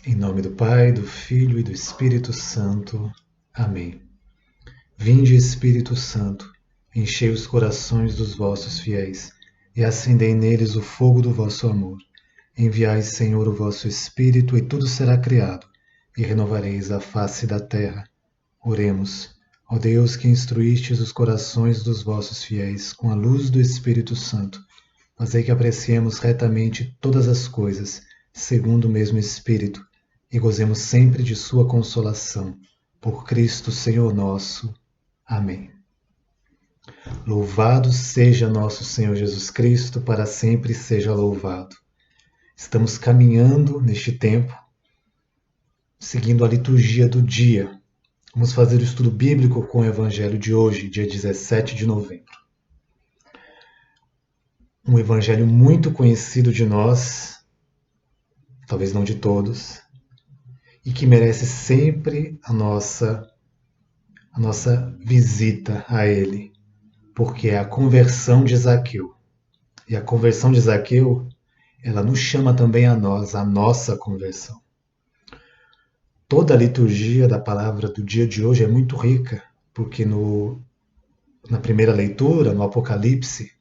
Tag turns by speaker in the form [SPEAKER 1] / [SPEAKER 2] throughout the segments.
[SPEAKER 1] Em nome do Pai, do Filho e do Espírito Santo. Amém. Vinde, Espírito Santo, enchei os corações dos vossos fiéis e acendei neles o fogo do vosso amor. Enviai, Senhor, o vosso Espírito, e tudo será criado, e renovareis a face da terra. Oremos. Ó Deus, que instruístes os corações dos vossos fiéis com a luz do Espírito Santo, fazei que apreciemos retamente todas as coisas, segundo o mesmo Espírito, e gozemos sempre de sua consolação. Por Cristo, Senhor nosso. Amém. Louvado seja nosso Senhor Jesus Cristo, para sempre seja louvado. Estamos caminhando neste tempo, seguindo a liturgia do dia. Vamos fazer o estudo bíblico com o Evangelho de hoje, dia 17 de novembro. Um evangelho muito conhecido de nós, talvez não de todos, e que merece sempre a nossa visita a ele, porque é a conversão de Zaqueu. E a conversão de Zaqueu, ela nos chama também a nós, a nossa conversão. Toda a liturgia da palavra do dia de hoje é muito rica, porque na primeira leitura, no Apocalipse,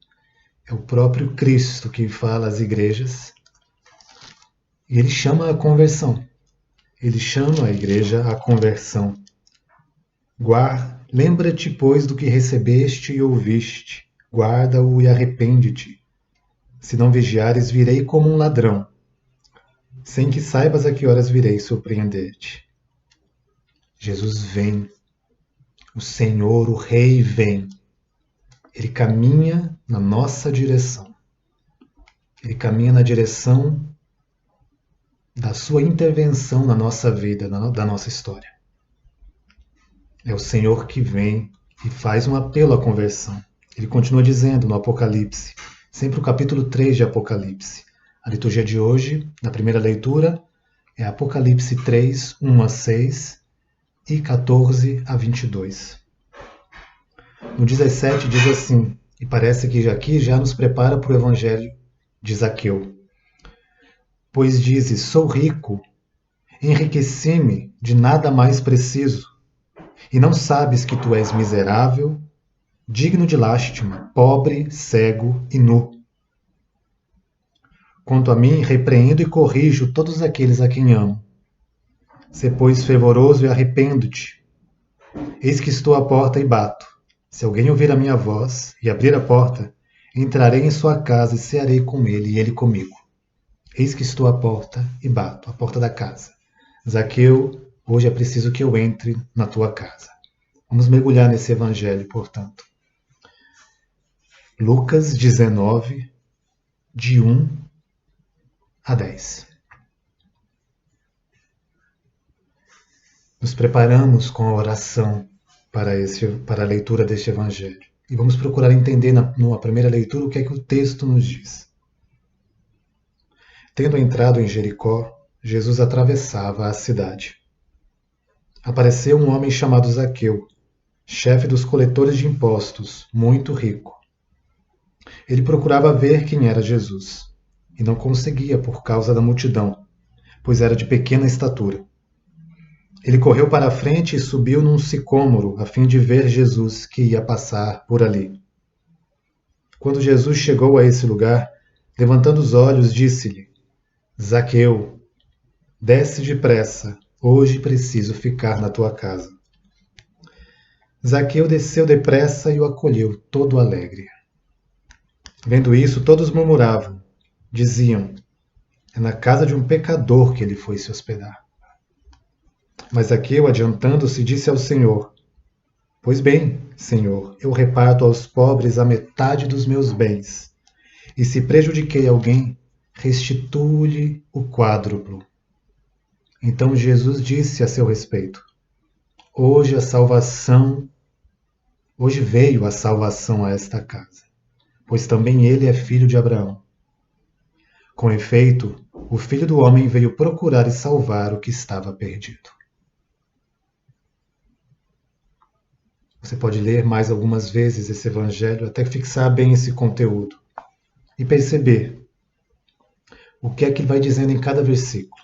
[SPEAKER 1] é o próprio Cristo que fala às igrejas e ele chama a conversão. Ele chama a igreja à conversão. Lembra-te, pois, do que recebeste e ouviste. Guarda-o e arrepende-te. Se não vigiares, virei como um ladrão, sem que saibas a que horas virei surpreender-te. Jesus vem. O Senhor, o Rei, vem. Ele caminha na nossa direção. Ele caminha na direção da sua intervenção na nossa vida, da nossa história. É o Senhor que vem e faz um apelo à conversão. Ele continua dizendo no Apocalipse, sempre o capítulo 3 de Apocalipse. A liturgia de hoje, na primeira leitura, é Apocalipse 3, 1 a 6 e 14 a 22. No 17 diz assim, e parece que aqui já nos prepara para o Evangelho de Zaqueu. Pois dizes, sou rico, enriqueci-me, de nada mais preciso, e não sabes que tu és miserável, digno de lástima, pobre, cego e nu. Quanto a mim, repreendo e corrijo todos aqueles a quem amo. Sê, pois, fervoroso e arrependo-te. Eis que estou à porta e bato. Se alguém ouvir a minha voz e abrir a porta, entrarei em sua casa e cearei com ele e ele comigo. Eis que estou à porta e bato, à porta da casa. Zaqueu, hoje é preciso que eu entre na tua casa. Vamos mergulhar nesse evangelho, portanto. Lucas 19, de 1 a 10. Nos preparamos com a oração para a leitura deste evangelho. E vamos procurar entender na primeira leitura o que é que o texto nos diz. Tendo entrado em Jericó, Jesus atravessava a cidade. Apareceu um homem chamado Zaqueu, chefe dos coletores de impostos, muito rico. Ele procurava ver quem era Jesus, e não conseguia por causa da multidão, pois era de pequena estatura. Ele correu para a frente e subiu num sicômoro, a fim de ver Jesus, que ia passar por ali. Quando Jesus chegou a esse lugar, levantando os olhos, disse-lhe, Zaqueu, desce depressa, hoje preciso ficar na tua casa. Zaqueu desceu depressa e o acolheu, todo alegre. Vendo isso, todos murmuravam, diziam, é na casa de um pecador que ele foi se hospedar. Mas Zaqueu, adiantando-se, disse ao Senhor, pois bem, Senhor, eu reparto aos pobres a metade dos meus bens, e se prejudiquei alguém, restituo-lhe o quádruplo. Então Jesus disse a seu respeito, hoje veio a salvação a esta casa, pois também ele é filho de Abraão. Com efeito, o Filho do Homem veio procurar e salvar o que estava perdido. Você pode ler mais algumas vezes esse evangelho até fixar bem esse conteúdo e perceber o que é que ele vai dizendo em cada versículo.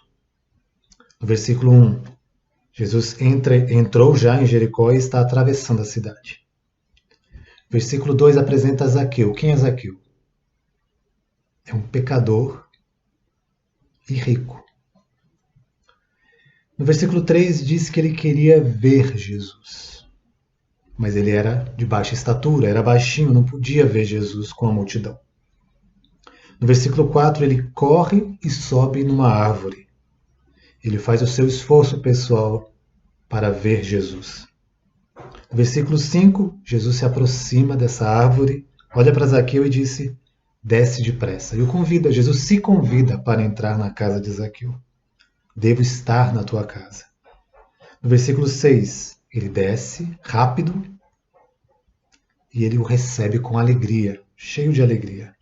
[SPEAKER 1] No versículo 1, Jesus entrou já em Jericó e está atravessando a cidade. Versículo 2 apresenta Zaqueu. Quem é Zaqueu? É um pecador e rico. No versículo 3 diz que ele queria ver Jesus. Mas ele era de baixa estatura, era baixinho, não podia ver Jesus com a multidão. No versículo 4 ele corre e sobe numa árvore. Ele faz o seu esforço pessoal para ver Jesus. No versículo 5, Jesus se aproxima dessa árvore, olha para Zaqueu e disse: desce depressa. E o convida, Jesus se convida para entrar na casa de Zaqueu. Devo estar na tua casa. No versículo 6, ele desce rápido e ele o recebe com alegria, cheio de alegria.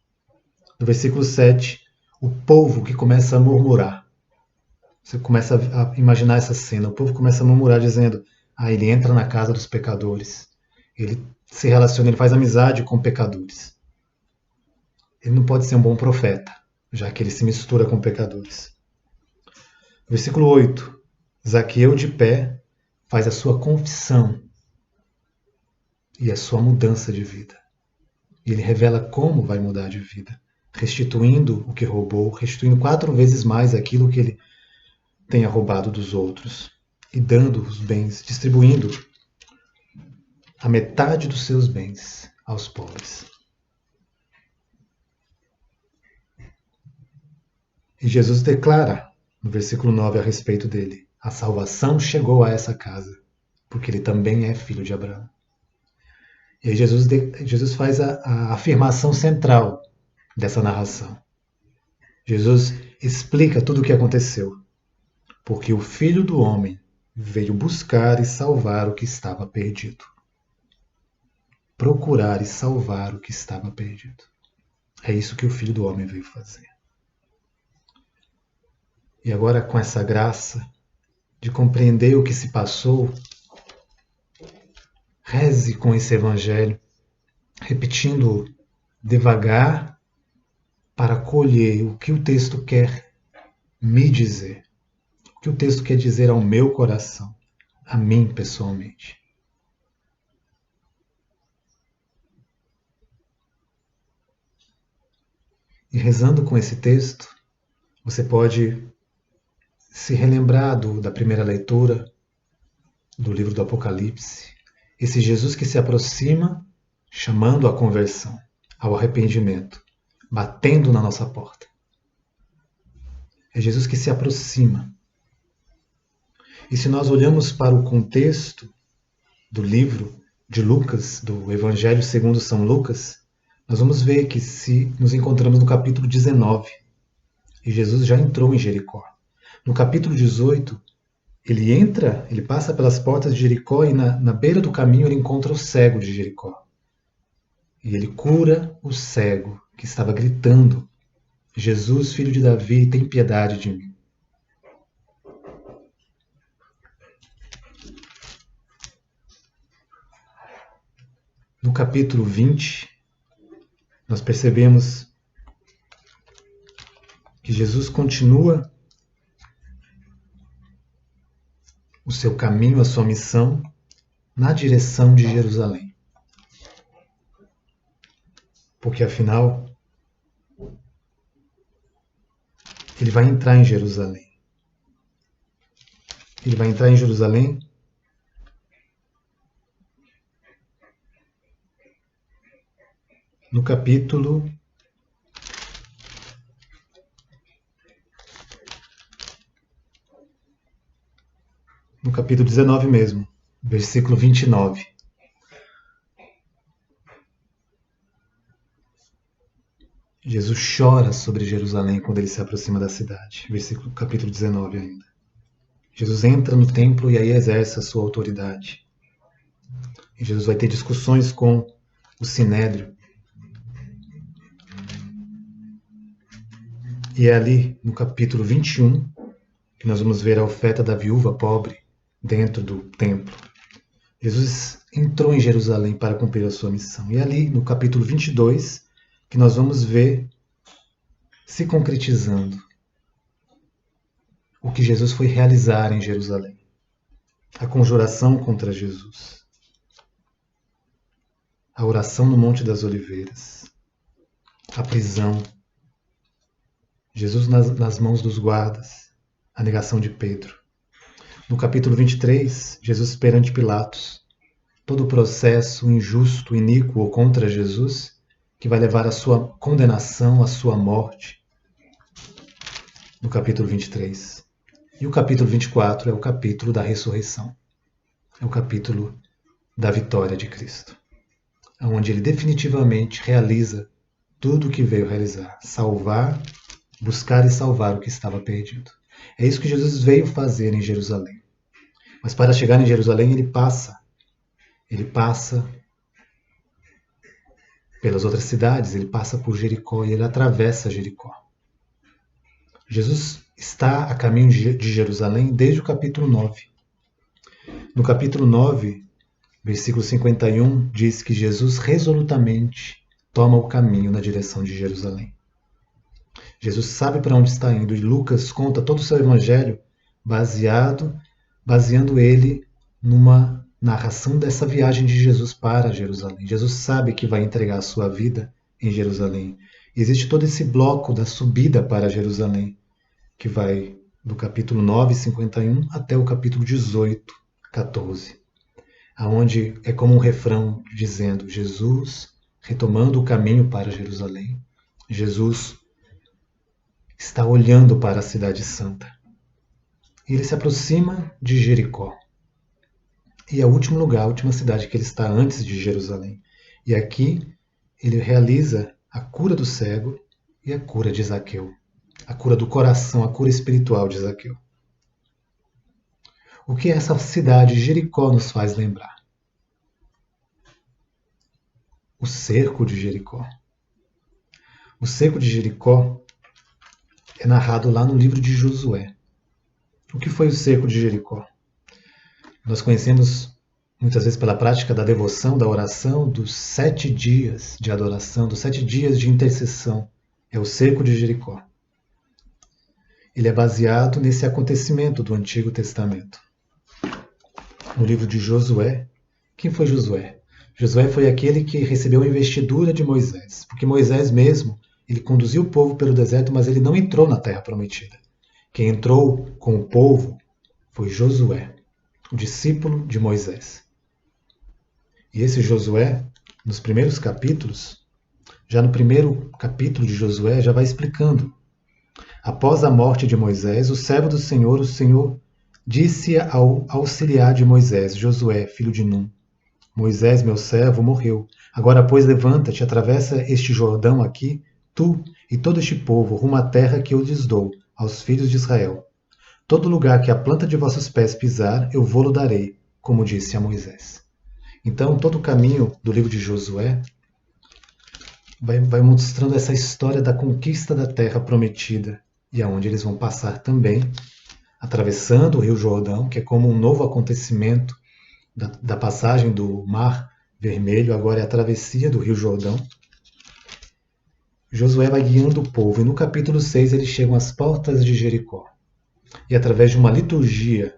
[SPEAKER 1] No versículo 7, o povo que começa a murmurar. Você começa a imaginar essa cena. O povo começa a murmurar dizendo: ele entra na casa dos pecadores. Ele se relaciona, ele faz amizade com pecadores. Ele não pode ser um bom profeta, já que ele se mistura com pecadores. Versículo 8. Zaqueu de pé faz a sua confissão e a sua mudança de vida. E ele revela como vai mudar de vida, restituindo o que roubou, restituindo 4 vezes mais aquilo que ele tenha roubado dos outros e dando os bens, distribuindo a metade dos seus bens aos pobres. E Jesus declara no versículo 9 a respeito dele: a salvação chegou a essa casa, porque ele também é filho de Abraão. E aí Jesus faz a afirmação central dessa narração. Jesus explica tudo o que aconteceu, porque o Filho do Homem veio buscar e salvar o que estava perdido. Procurar e salvar o que estava perdido. É isso que o Filho do Homem veio fazer. E agora, com essa graça de compreender o que se passou, reze com esse Evangelho, repetindo devagar para colher o que o texto quer me dizer, o que o texto quer dizer ao meu coração, a mim pessoalmente. E rezando com esse texto, você pode se relembrar da primeira leitura do livro do Apocalipse, esse Jesus que se aproxima, chamando à conversão, ao arrependimento, batendo na nossa porta. É Jesus que se aproxima. E se nós olhamos para o contexto do livro de Lucas, do Evangelho segundo São Lucas, nós vamos ver que se nos encontramos no capítulo 19, e Jesus já entrou em Jericó. No capítulo 18, ele passa pelas portas de Jericó e na beira do caminho ele encontra o cego de Jericó. E ele cura o cego que estava gritando: Jesus, filho de Davi, tem piedade de mim. No capítulo 20, nós percebemos que Jesus continua o seu caminho, a sua missão, na direção de Jerusalém. Porque afinal, ele vai entrar em Jerusalém. Ele vai entrar em Jerusalém no capítulo 19 mesmo, versículo 29. Jesus chora sobre Jerusalém quando ele se aproxima da cidade. Capítulo 19 ainda. Jesus entra no templo e aí exerce a sua autoridade. E Jesus vai ter discussões com o Sinédrio. E é ali, no capítulo 21, que nós vamos ver a oferta da viúva pobre dentro do templo. Jesus entrou em Jerusalém para cumprir a sua missão. E é ali, no capítulo 22, que nós vamos ver se concretizando o que Jesus foi realizar em Jerusalém. A conjuração contra Jesus. A oração no Monte das Oliveiras. A prisão. Jesus nas mãos dos guardas. A negação de Pedro. No capítulo 23, Jesus perante Pilatos. Todo o processo injusto, iníquo contra Jesus, que vai levar à sua condenação, à sua morte. No capítulo 23. E o capítulo 24 é o capítulo da ressurreição. É o capítulo da vitória de Cristo. Onde ele definitivamente realiza tudo o que veio realizar. Salvar, buscar e salvar o que estava perdido. É isso que Jesus veio fazer em Jerusalém. Mas para chegar em Jerusalém, ele passa pelas outras cidades, ele passa por Jericó e ele atravessa Jericó. Jesus está a caminho de Jerusalém desde o capítulo 9. No capítulo 9, versículo 51, diz que Jesus resolutamente toma o caminho na direção de Jerusalém. Jesus sabe para onde está indo e Lucas conta todo o seu evangelho baseando ele numa narração dessa viagem de Jesus para Jerusalém. Jesus sabe que vai entregar a sua vida em Jerusalém. E existe todo esse bloco da subida para Jerusalém, que vai do capítulo 9, 51, até o capítulo 18, 14. Onde é como um refrão dizendo Jesus retomando o caminho para Jerusalém. Jesus está olhando para a cidade santa. E ele se aproxima de Jericó. E é o último lugar, a última cidade que ele está antes de Jerusalém. E aqui ele realiza a cura do cego e a cura de Zaqueu. A cura do coração, a cura espiritual de Zaqueu. O que essa cidade, Jericó, nos faz lembrar? O cerco de Jericó. O cerco de Jericó é narrado lá no livro de Josué. O que foi o cerco de Jericó? Nós conhecemos muitas vezes pela prática da devoção, da oração, dos 7 dias de adoração, dos 7 dias de intercessão. É o cerco de Jericó. Ele é baseado nesse acontecimento do Antigo Testamento. No livro de Josué, quem foi Josué? Josué foi aquele que recebeu a investidura de Moisés, porque Moisés mesmo, ele conduziu o povo pelo deserto, mas ele não entrou na terra prometida. Quem entrou com o povo foi Josué, o discípulo de Moisés. E esse Josué, nos primeiros capítulos, já no primeiro capítulo de Josué, já vai explicando. Após a morte de Moisés, o servo do Senhor, o Senhor disse ao auxiliar de Moisés, Josué, filho de Num: Moisés, meu servo, morreu. Agora, pois, levanta-te, atravessa este Jordão aqui, tu e todo este povo, rumo à terra que eu lhes dou, aos filhos de Israel. Todo lugar que a planta de vossos pés pisar, eu vou-lo darei, como disse a Moisés. Então, todo o caminho do livro de Josué vai mostrando essa história da conquista da terra prometida, e aonde eles vão passar também, atravessando o Rio Jordão, que é como um novo acontecimento da passagem do Mar Vermelho, agora é a travessia do Rio Jordão. Josué vai guiando o povo, e no capítulo 6 eles chegam às portas de Jericó. E através de uma liturgia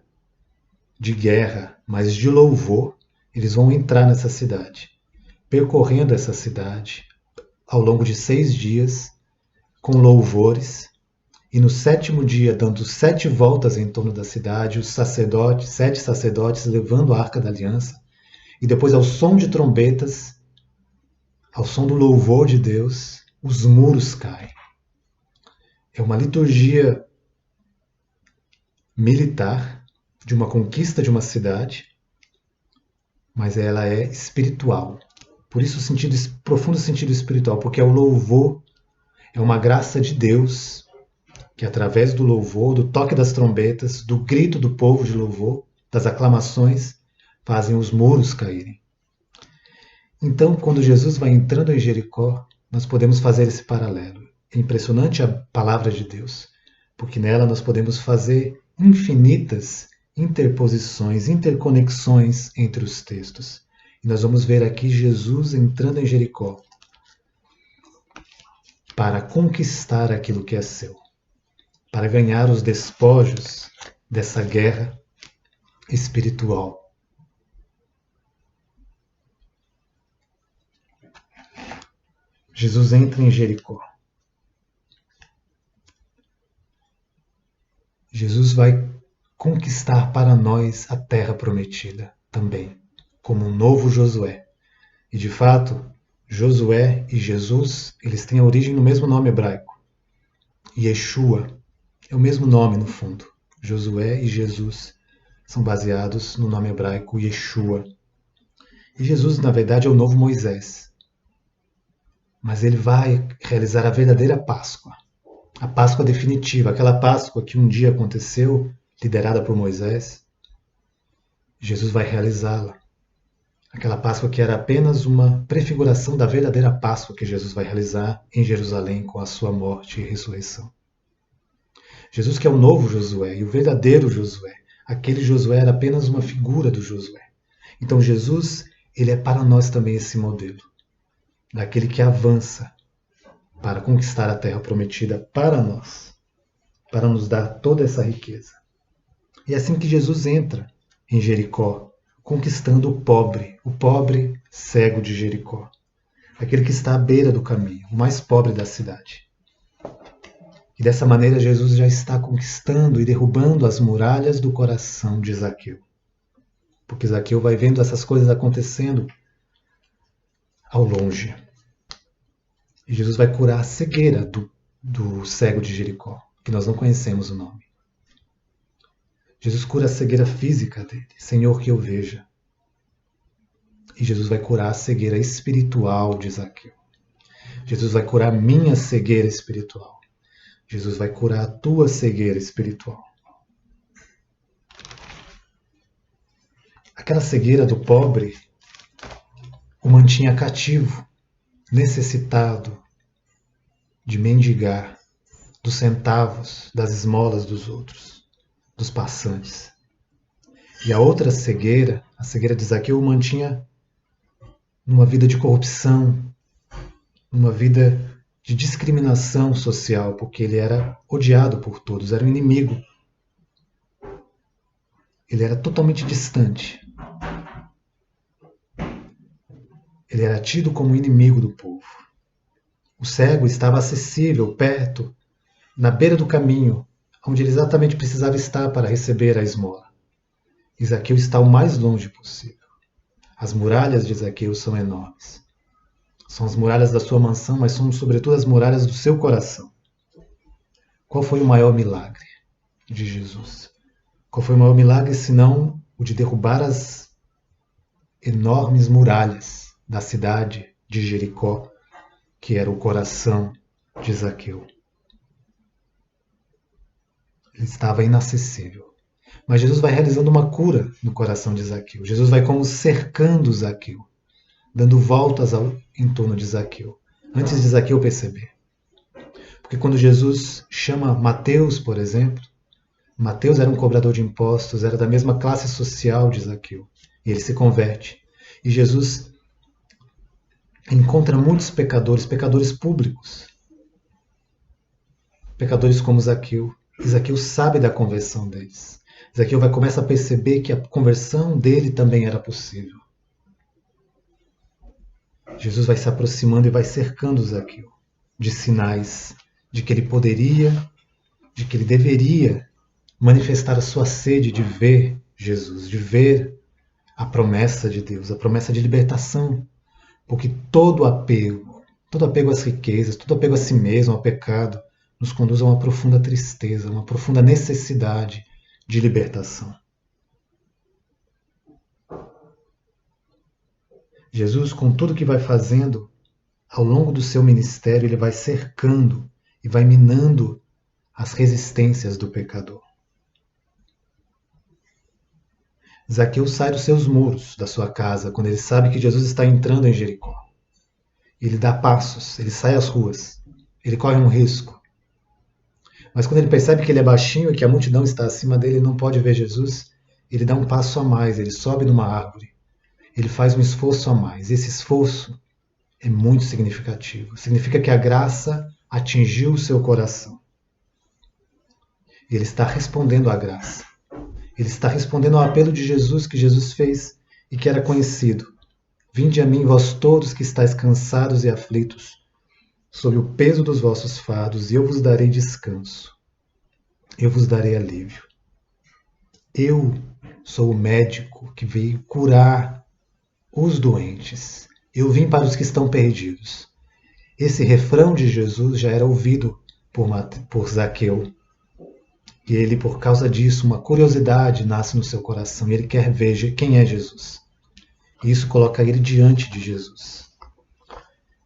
[SPEAKER 1] de guerra, mas de louvor, eles vão entrar nessa cidade, percorrendo essa cidade ao longo de 6 dias, com louvores, e no 7º dia, dando 7 voltas em torno da cidade, os sacerdotes, 7 sacerdotes levando a Arca da Aliança, e depois ao som de trombetas, ao som do louvor de Deus, os muros caem. É uma liturgia militar de uma conquista de uma cidade, mas ela é espiritual. Por isso o profundo sentido espiritual, porque é o louvor, é uma graça de Deus, que através do louvor, do toque das trombetas, do grito do povo de louvor, das aclamações, fazem os muros caírem. Então, quando Jesus vai entrando em Jericó, nós podemos fazer esse paralelo. É impressionante a palavra de Deus, porque nela nós podemos fazer infinitas interposições, interconexões entre os textos. E nós vamos ver aqui Jesus entrando em Jericó para conquistar aquilo que é seu. para ganhar os despojos dessa guerra espiritual. Jesus entra em Jericó. Jesus vai conquistar para nós a terra prometida também, como um novo Josué. E de fato, Josué e Jesus, eles têm a origem no mesmo nome hebraico. Yeshua é o mesmo nome no fundo. Josué e Jesus são baseados no nome hebraico Yeshua. E Jesus, na verdade, é o novo Moisés. Mas ele vai realizar a verdadeira Páscoa. A Páscoa definitiva, aquela Páscoa que um dia aconteceu, liderada por Moisés. Jesus vai realizá-la. Aquela Páscoa que era apenas uma prefiguração da verdadeira Páscoa que Jesus vai realizar em Jerusalém com a sua morte e ressurreição. Jesus que é o novo Josué e o verdadeiro Josué. Aquele Josué era apenas uma figura do Josué. Então Jesus, ele é para nós também esse modelo. Daquele que avança para conquistar a terra prometida para nós. Para nos dar toda essa riqueza. E é assim que Jesus entra em Jericó, conquistando o pobre cego de Jericó. Aquele que está à beira do caminho, o mais pobre da cidade. E dessa maneira Jesus já está conquistando e derrubando as muralhas do coração de Zaqueu. Porque Zaqueu vai vendo essas coisas acontecendo ao longe. E Jesus vai curar a cegueira do cego de Jericó, que nós não conhecemos o nome. Jesus cura a cegueira física dele, Senhor, que eu veja. E Jesus vai curar a cegueira espiritual de Zaqueu. Jesus vai curar a minha cegueira espiritual. Jesus vai curar a tua cegueira espiritual. Aquela cegueira do pobre o mantinha cativo, necessitado de mendigar dos centavos, das esmolas dos outros, dos passantes. E a outra cegueira, a cegueira de Zaqueu, o mantinha numa vida de corrupção, numa vida de discriminação social, porque ele era odiado por todos, era um inimigo. Ele era totalmente distante. Ele era tido como inimigo do povo. O cego estava acessível, perto, na beira do caminho, onde ele exatamente precisava estar para receber a esmola. E Zaqueu está o mais longe possível. As muralhas de Zaqueu são enormes. São as muralhas da sua mansão, mas são sobretudo as muralhas do seu coração. Qual foi o maior milagre de Jesus? Qual foi o maior milagre senão o de derrubar as enormes muralhas da cidade de Jericó, que era o coração de Zaqueu? Ele estava inacessível. Mas Jesus vai realizando uma cura no coração de Zaqueu. Jesus vai como cercando Zaqueu, dando voltas em torno de Zaqueu, antes de Zaqueu perceber. Porque quando Jesus chama Mateus, por exemplo, Mateus era um cobrador de impostos, era da mesma classe social de Zaqueu, e ele se converte. E Jesus encontra muitos pecadores, pecadores públicos, pecadores como Zaqueu. E Zaqueu sabe da conversão deles. Zaqueu vai começar a perceber que a conversão dele também era possível. Jesus vai se aproximando e vai cercando Zaqueu de sinais de que ele poderia, de que ele deveria manifestar a sua sede de ver Jesus, de ver a promessa de Deus, a promessa de libertação. Porque todo apego às riquezas, todo apego a si mesmo, ao pecado, nos conduz a uma profunda tristeza, uma profunda necessidade de libertação. Jesus, com tudo que vai fazendo, ao longo do seu ministério, ele vai cercando e vai minando as resistências do pecador. Zaqueu sai dos seus muros, da sua casa, quando ele sabe que Jesus está entrando em Jericó. Ele dá passos, ele sai às ruas, ele corre um risco. Mas quando ele percebe que ele é baixinho e que a multidão está acima dele e não pode ver Jesus, ele dá um passo a mais, ele sobe numa árvore. Ele faz um esforço a mais. Esse esforço é muito significativo. Significa que a graça atingiu o seu coração. E ele está respondendo à graça. Ele está respondendo ao apelo de Jesus que Jesus fez e que era conhecido. Vinde a mim, vós todos que estáis cansados e aflitos, sob o peso dos vossos fardos, e eu vos darei descanso. Eu vos darei alívio. Eu sou o médico que veio curar os doentes. Eu vim para os que estão perdidos. Esse refrão de Jesus já era ouvido por Zaqueu. E ele, por causa disso, uma curiosidade nasce no seu coração e ele quer ver quem é Jesus. E isso coloca ele diante de Jesus.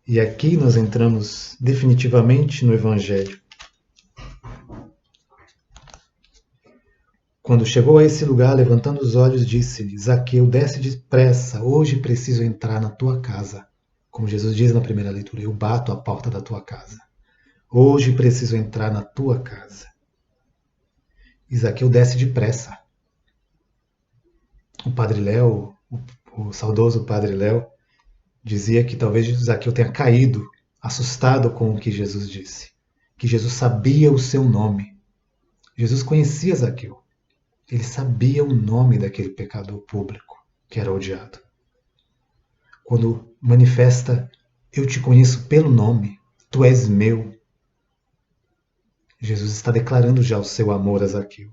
[SPEAKER 1] E aqui nós entramos definitivamente no Evangelho. Quando chegou a esse lugar, levantando os olhos, disse-lhe: Zaqueu, desce depressa, hoje preciso entrar na tua casa. Como Jesus diz na primeira leitura, eu bato a porta da tua casa. Hoje preciso entrar na tua casa. E Zaqueu desce depressa. O Padre Léo, o saudoso Padre Léo, dizia que talvez Zaqueu tenha caído, assustado com o que Jesus disse. Que Jesus sabia o seu nome. Jesus conhecia Zaqueu. Ele sabia o nome daquele pecador público que era odiado. Quando manifesta, eu te conheço pelo nome, tu és meu. Jesus está declarando já o seu amor a Zaqueu.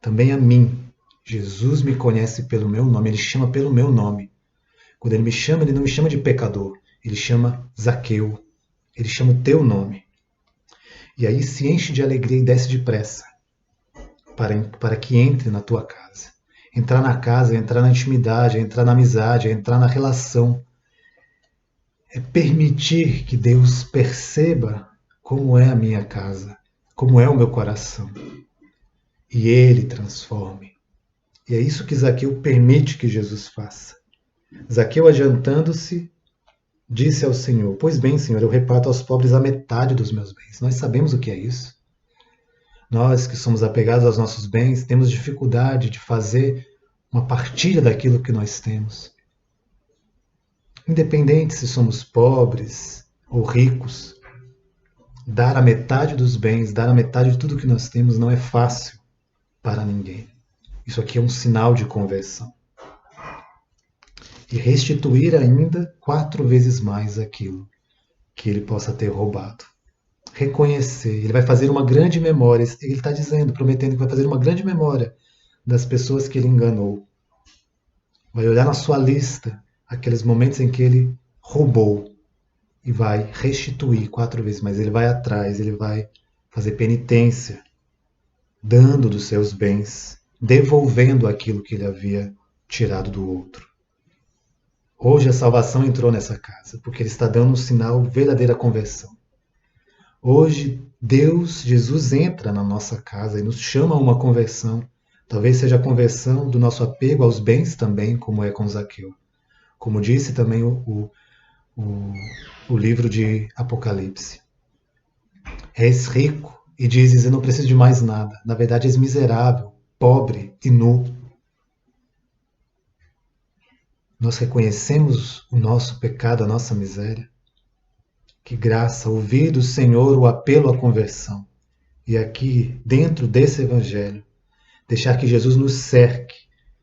[SPEAKER 1] Também a mim. Jesus me conhece pelo meu nome, ele chama pelo meu nome. Quando ele me chama, ele não me chama de pecador, ele chama Zaqueu. Ele chama o teu nome. E aí se enche de alegria e desce depressa. Para que entre na tua casa. Entrar na casa, entrar na intimidade, entrar na amizade, entrar na relação. É permitir que Deus perceba como é a minha casa, como é o meu coração. E Ele transforme. E é isso que Zaqueu permite que Jesus faça. Zaqueu, adiantando-se, disse ao Senhor: Pois bem, Senhor, eu reparto aos pobres a metade dos meus bens. Nós sabemos o que é isso. Nós que somos apegados aos nossos bens, temos dificuldade de fazer uma partilha daquilo que nós temos. Independente se somos pobres ou ricos, dar a metade dos bens, dar a metade de tudo que nós temos não é fácil para ninguém. Isso aqui é um sinal de conversão. E restituir ainda 4 vezes mais aquilo que ele possa ter roubado. Reconhecer, ele vai fazer uma grande memória, ele está dizendo, prometendo que vai fazer uma grande memória das pessoas que ele enganou. Vai olhar na sua lista aqueles momentos em que ele roubou e vai restituir 4 vezes mais. Ele vai atrás, ele vai fazer penitência, dando dos seus bens, devolvendo aquilo que ele havia tirado do outro. Hoje a salvação entrou nessa casa, porque ele está dando um sinal de verdadeira conversão. Hoje, Deus, Jesus entra na nossa casa e nos chama a uma conversão. Talvez seja a conversão do nosso apego aos bens também, como é com Zaqueu. Como disse também o livro de Apocalipse. És rico e dizes, eu não preciso de mais nada. Na verdade, és miserável, pobre e nu. Nós reconhecemos o nosso pecado, a nossa miséria. Que graça, ouvir do Senhor o apelo à conversão. E aqui, dentro desse Evangelho, deixar que Jesus nos cerque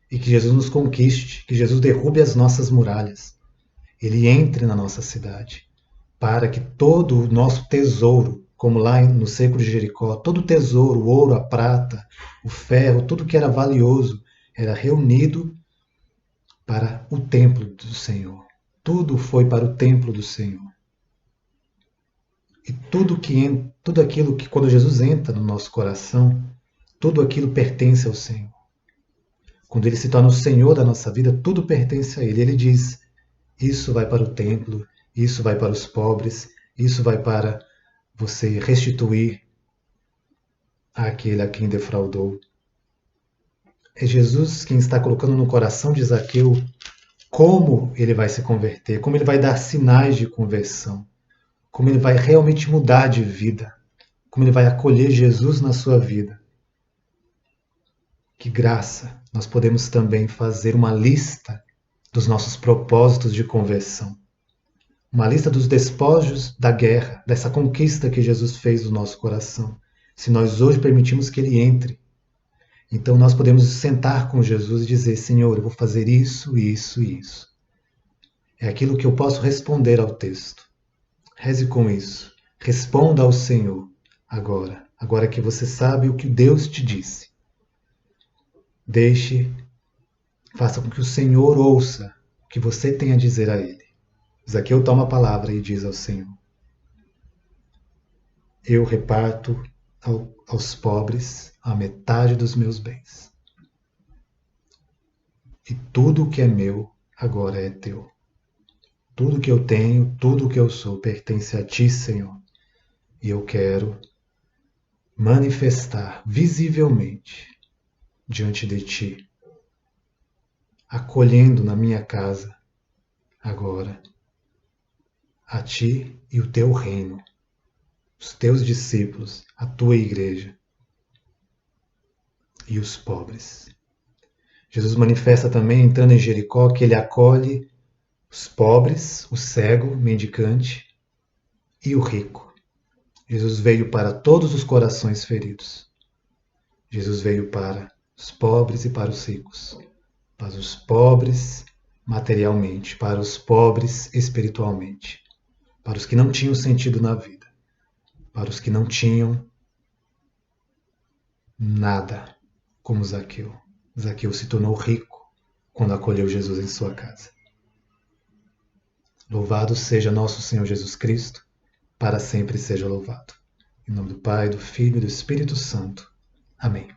[SPEAKER 1] e que Jesus nos conquiste, que Jesus derrube as nossas muralhas. Ele entre na nossa cidade, para que todo o nosso tesouro, como lá no cerco de Jericó, todo o tesouro, o ouro, a prata, o ferro, tudo que era valioso, era reunido para o templo do Senhor. Tudo foi para o templo do Senhor. E tudo aquilo que, quando Jesus entra no nosso coração, tudo aquilo pertence ao Senhor. Quando Ele se torna o Senhor da nossa vida, tudo pertence a Ele. Ele diz, isso vai para o templo, isso vai para os pobres, isso vai para você restituir àquele a quem defraudou. É Jesus quem está colocando no coração de Zaqueu como ele vai se converter, como ele vai dar sinais de conversão, como ele vai realmente mudar de vida, como ele vai acolher Jesus na sua vida. Que graça! Nós podemos também fazer uma lista dos nossos propósitos de conversão. Uma lista dos despojos da guerra, dessa conquista que Jesus fez do nosso coração. se nós hoje permitimos que Ele entre, então nós podemos sentar com Jesus e dizer: Senhor, eu vou fazer isso, isso e isso. É aquilo que eu posso responder ao texto. Reze com isso. Responda ao Senhor agora que você sabe o que Deus te disse. Faça com que o Senhor ouça o que você tem a dizer a Ele. Zaqueu toma a palavra e diz ao Senhor: eu reparto aos pobres a metade dos meus bens. E tudo o que é meu agora é teu. Tudo que eu tenho, tudo que eu sou pertence a ti, Senhor. E eu quero manifestar visivelmente diante de ti, acolhendo na minha casa agora a ti e o teu reino, os teus discípulos, a tua igreja e os pobres. Jesus manifesta também, entrando em Jericó, que ele acolhe os pobres, o cego, o mendicante e o rico. Jesus veio para todos os corações feridos. Jesus veio para os pobres e para os ricos. Para os pobres materialmente, para os pobres espiritualmente. Para os que não tinham sentido na vida. Para os que não tinham nada, como Zaqueu. Zaqueu se tornou rico quando acolheu Jesus em sua casa. Louvado seja nosso Senhor Jesus Cristo, para sempre seja louvado. Em nome do Pai, do Filho e do Espírito Santo. Amém.